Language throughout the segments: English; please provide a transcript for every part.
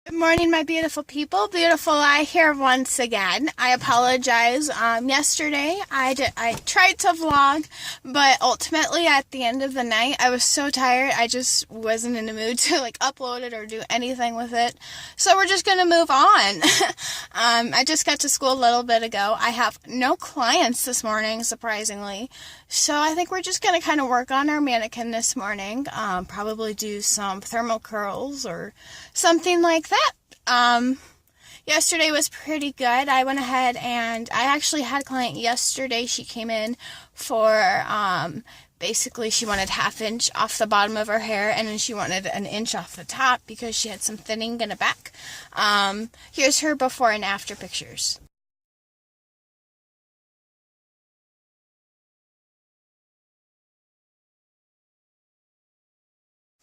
Good morning, my beautiful people. Beautiful I here once again. I apologize. Yesterday I tried to vlog, but ultimately at the end of the night I was so tired I just wasn't in the mood to upload it or do anything with it. So we're just gonna move on. I just got to school a little bit ago. I have no clients this morning, surprisingly. So I think we're just gonna kind of work on our mannequin this morning. Probably do some thermal curls or something like that. Yesterday was pretty good. I went ahead and I actually had a client yesterday. She came in for, basically she wanted 1/2 inch off the bottom of her hair, and then she wanted 1 inch off the top because she had some thinning in the back. Here's her before and after pictures.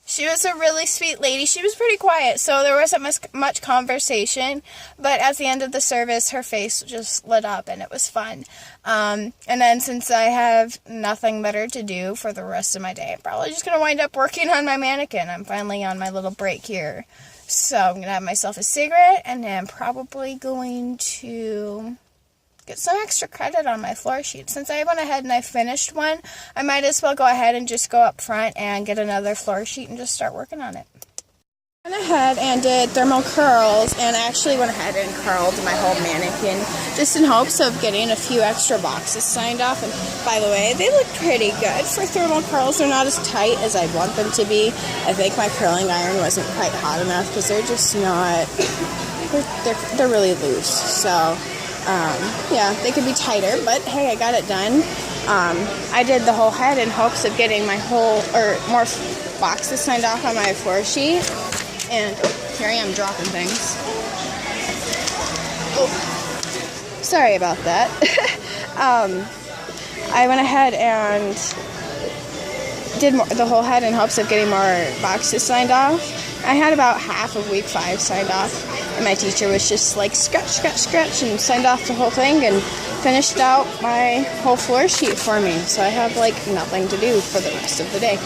She was a really sweet lady. She was pretty quiet, so there wasn't much conversation, but at the end of the service, her face just lit up, and it was fun. And then since I have nothing better to do for the rest of my day, I'm probably just going to wind up working on my mannequin. I'm finally on my little break here. So I'm going to have myself a cigarette, and then probably going to get some extra credit on my floor sheet. Since I went ahead and I finished one, I might as well go ahead and just go up front and get another floor sheet and just start working on it. I went ahead and did thermal curls, and I actually went ahead and curled my whole mannequin just in hopes of getting a few extra boxes signed off. And by the way, they look pretty good for thermal curls. They're not as tight as I'd want them to be. I think my curling iron wasn't quite hot enough because they're just not, they're really loose. So yeah, they could be tighter, but hey, I got it done. I did the whole head in hopes of getting my more boxes signed off on my floor sheet. And here I am dropping things. Oh, sorry about that. I went ahead and did the whole head in hopes of getting more boxes signed off. I had about half of week 5 signed off, and my teacher was just like scratch, scratch, scratch, and signed off the whole thing and finished out my whole floor sheet for me. So I have nothing to do for the rest of the day.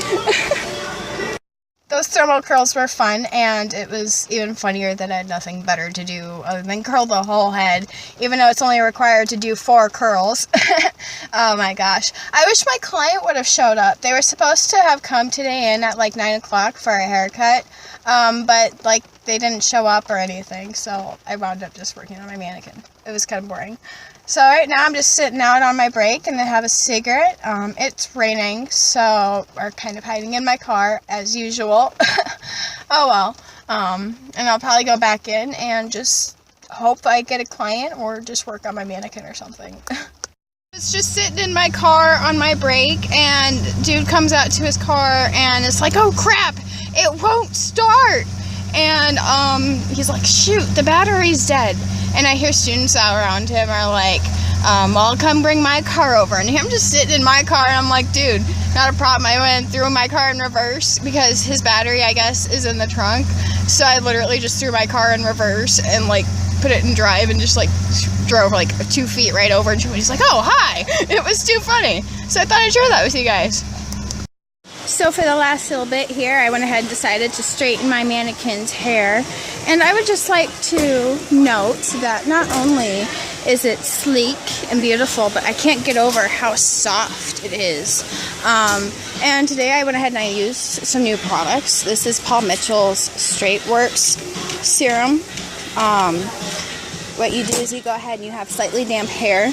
Those thermal curls were fun, and it was even funnier that I had nothing better to do other than curl the whole head, even though it's only required to do 4 curls. Oh my gosh. I wish my client would have showed up. They were supposed to have come today in at 9 o'clock for a haircut, but they didn't show up or anything, so I wound up just working on my mannequin. It was kind of boring. So right now I'm just sitting out on my break and I have a cigarette. It's raining, so we're kind of hiding in my car as usual. Oh well. And I'll probably go back in and just hope I get a client or just work on my mannequin or something. I was just sitting in my car on my break, and dude comes out to his car and it's like, oh crap, it won't start. And he's like, shoot, the battery's dead. And I hear students out around him are like, I'll come bring my car over. And I'm just sitting in my car, and I'm like, dude, not a problem. I went and threw my car in reverse because his battery, I guess, is in the trunk. So I literally just threw my car in reverse and put it in drive and just drove 2 feet right over. And he's like, oh, hi. It was too funny. So I thought I'd share that with you guys. So for the last little bit here, I went ahead and decided to straighten my mannequin's hair. And I would just like to note that not only is it sleek and beautiful, but I can't get over how soft it is. And today I went ahead and I used some new products. This is Paul Mitchell's Straight Works Serum. What you do is you go ahead and you have slightly damp hair.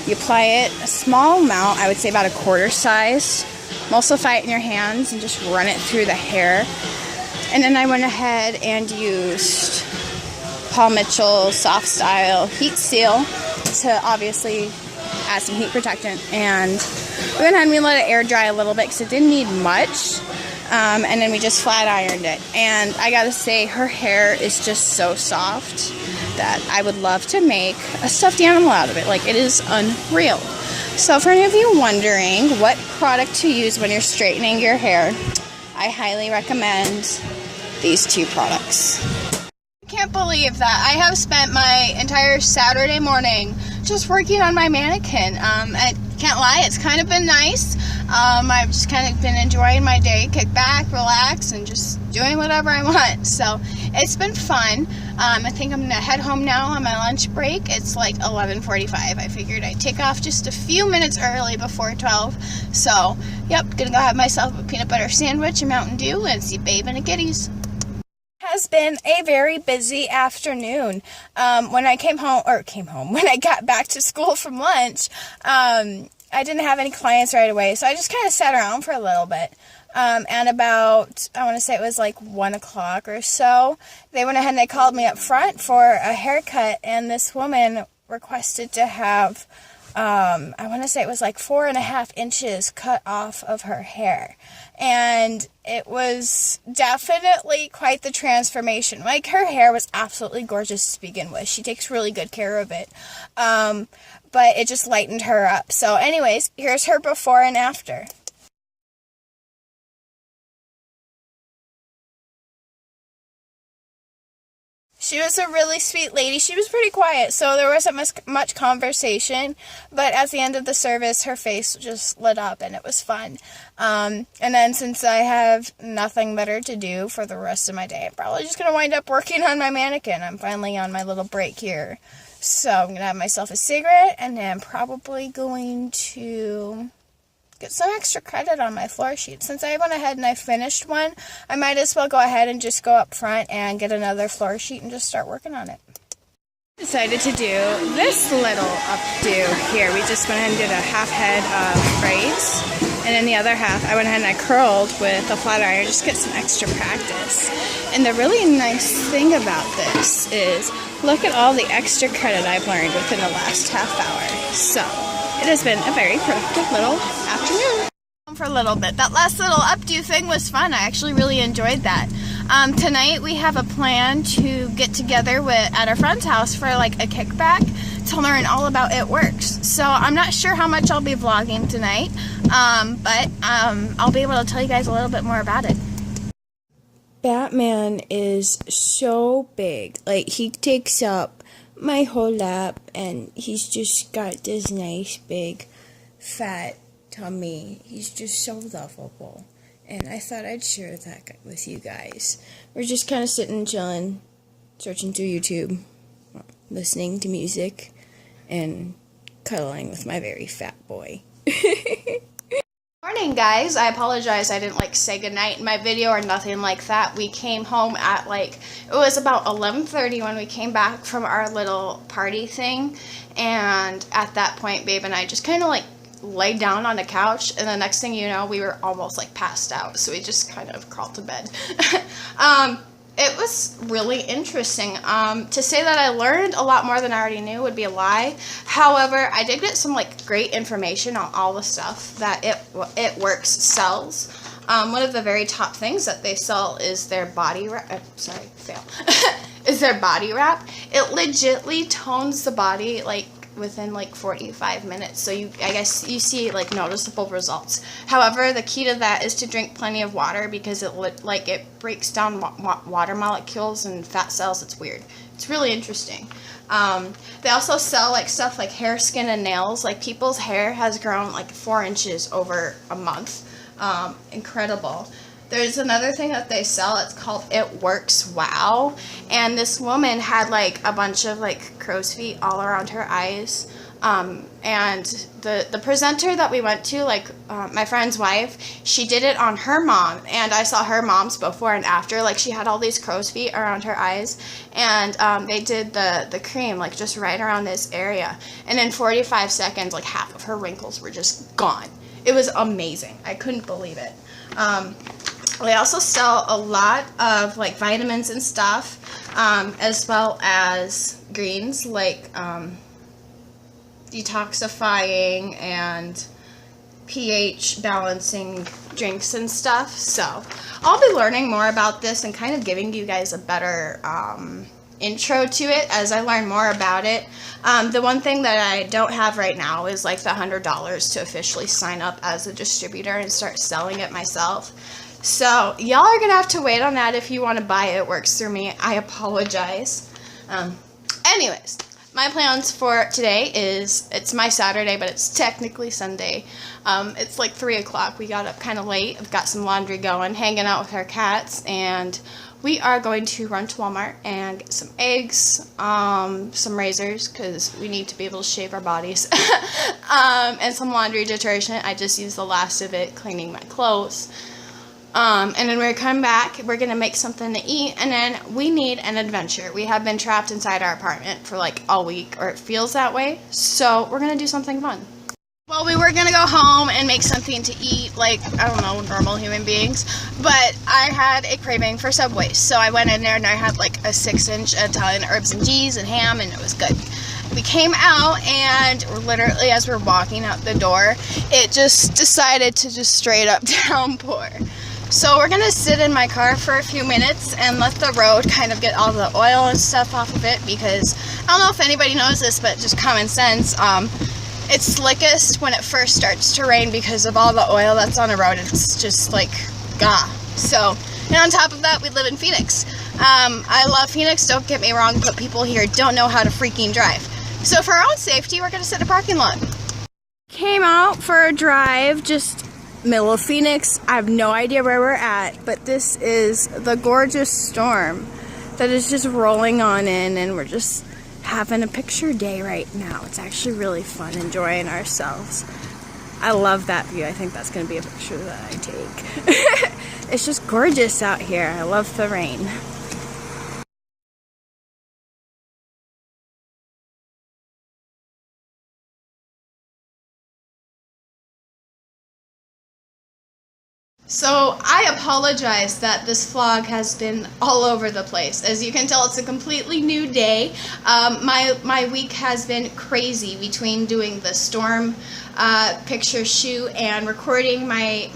You apply it a small amount, I would say about a quarter size. Emulsify it in your hands and just run it through the hair. And then I went ahead and used Paul Mitchell Soft Style Heat Seal to obviously add some heat protectant. And we went ahead and we let it air dry a little bit because it didn't need much. And then we just flat ironed it. And I gotta say, her hair is just so soft that I would love to make a stuffed animal out of it. It is unreal. So for any of you wondering what product to use when you're straightening your hair, I highly recommend these 2 products. I can't believe that I have spent my entire Saturday morning just working on my mannequin. I can't lie, it's kind of been nice. I've just kind of been enjoying my day, kick back, relax, and just doing whatever I want. So it's been fun. I think I'm gonna head home now on my lunch break. It's like 11:45. I figured I'd take off just a few minutes early before 12. So, yep, gonna go have myself a peanut butter sandwich, a Mountain Dew, and see Babe and a Kitties. Has been a very busy afternoon. When I when I got back to school from lunch, I didn't have any clients right away, so I just kind of sat around for a little bit. And about, I want to say it was like 1 o'clock or so, they went ahead and they called me up front for a haircut, and this woman requested to have, I want to say it was like 4.5 inches cut off of her hair. And it was definitely quite the transformation. Like, her hair was absolutely gorgeous to begin with. She takes really good care of it. But it just lightened her up. So anyways, here's her before and after. She was a really sweet lady. She was pretty quiet, so there wasn't much conversation, but at the end of the service, her face just lit up, and it was fun. And then since I have nothing better to do for the rest of my day, I'm probably just going to wind up working on my mannequin. I'm finally on my little break here. So I'm going to have myself a cigarette, and then probably going to get some extra credit on my floor sheet. Since I went ahead and I finished one, I might as well go ahead and just go up front and get another floor sheet and just start working on it. Decided to do this little updo here. We just went ahead and did a half head of braids, and then the other half I went ahead and I curled with a flat iron just to get some extra practice. And the really nice thing about this is look at all the extra credit I've learned within the last half hour. So it has been a very productive little afternoon. For a little bit. That last little updo thing was fun. I actually really enjoyed that. Tonight we have a plan to get together at our friend's house for like a kickback to learn all about It Works. So I'm not sure how much I'll be vlogging tonight, but I'll be able to tell you guys a little bit more about it. Batman is so big. Like, he takes up my whole lap, and he's just got this nice big fat tummy. He's just so lovable, and I thought I'd share that with you guys. We're just kind of sitting, chilling, searching through YouTube, listening to music, and cuddling with my very fat boy. Morning, guys. I apologize I didn't say goodnight in my video or nothing like that. We came home at it was about 11:30 when we came back from our little party thing, and at that point Babe and I just kind of laid down on the couch, and the next thing you know, we were almost passed out, so we just kind of crawled to bed. It was really interesting. To say that I learned a lot more than I already knew would be a lie. However, I did get some great information on all the stuff that It Works sells. One of the very top things that they sell is their body wrap. Is their body wrap. It legitly tones the body within 45 minutes, so I guess you see noticeable results. However, the key to that is to drink plenty of water, because it breaks down water molecules and fat cells. It's weird. It's really interesting. They also sell stuff like hair, skin, and nails. People's hair has grown 4 inches over a month. Incredible. There's another thing that they sell. It's called It Works Wow. And this woman had a bunch of crow's feet all around her eyes. And the presenter that we went to, my friend's wife, she did it on her mom. And I saw her mom's before and after. She had all these crow's feet around her eyes. And they did the cream just right around this area. And in 45 seconds, half of her wrinkles were just gone. It was amazing. I couldn't believe it. They also sell a lot of vitamins and stuff, as well as greens detoxifying and pH balancing drinks and stuff. So I'll be learning more about this and kind of giving you guys a better intro to it as I learn more about it. The one thing that I don't have right now is the $100 to officially sign up as a distributor and start selling it myself. So y'all are gonna have to wait on that if you want to buy It Works through me. I apologize. Anyways, my plans for today is, it's my Saturday, but it's technically Sunday. It's 3 o'clock. We got up kind of late. I've got some laundry going, hanging out with our cats, and we are going to run to Walmart and get some eggs, some razors, because we need to be able to shave our bodies, and some laundry detergent. I just used the last of it cleaning my clothes. And then we're coming back, we're going to make something to eat, and then we need an adventure. We have been trapped inside our apartment for like all week, or it feels that way, so we're going to do something fun. Well, we were going to go home and make something to eat, like, I don't know, normal human beings, but I had a craving for Subway, so I went in there and I had like a 6-inch Italian herbs and cheese and ham, and it was good. We came out, and literally as we're walking out the door, it just decided to just straight up downpour. So we're going to sit in my car for a few minutes and let the road kind of get all the oil and stuff off of it, because I don't know if anybody knows this, but just common sense, it's slickest when it first starts to rain because of all the oil that's on the road. It's just like, gah. So, and on top of that, we live in Phoenix. I love Phoenix, don't get me wrong, but people here don't know how to freaking drive. So for our own safety, we're going to sit in a parking lot. Came out for a drive, just middle of Phoenix. I have no idea where we're at, but this is the gorgeous storm that is just rolling on in, and we're just having a picture day right now. It's actually really fun, enjoying ourselves. I love that view. I think that's going to be a picture that I take. It's just gorgeous out here. I love the rain. So I apologize that this vlog has been all over the place. As you can tell, it's a completely new day. My week has been crazy between doing the storm picture shoot and recording my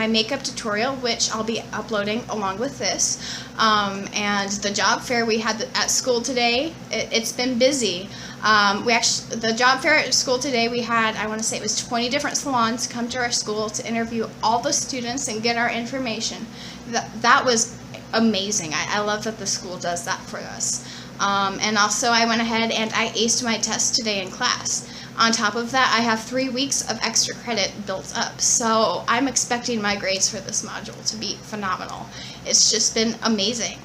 makeup tutorial, which I'll be uploading along with this, and the job fair we had at school today. It's been busy. The job fair at school today, we had, I want to say it was 20 different salons come to our school to interview all the students and get our information. That was amazing. I love that the school does that for us. And also I went ahead and I aced my test today in class. On top of that, I have 3 weeks of extra credit built up. So I'm expecting my grades for this module to be phenomenal. It's just been amazing.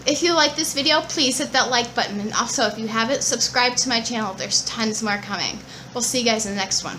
If you like this video, please hit that like button, and also if you haven't, subscribe to my channel. There's tons more coming. We'll see you guys in the next one.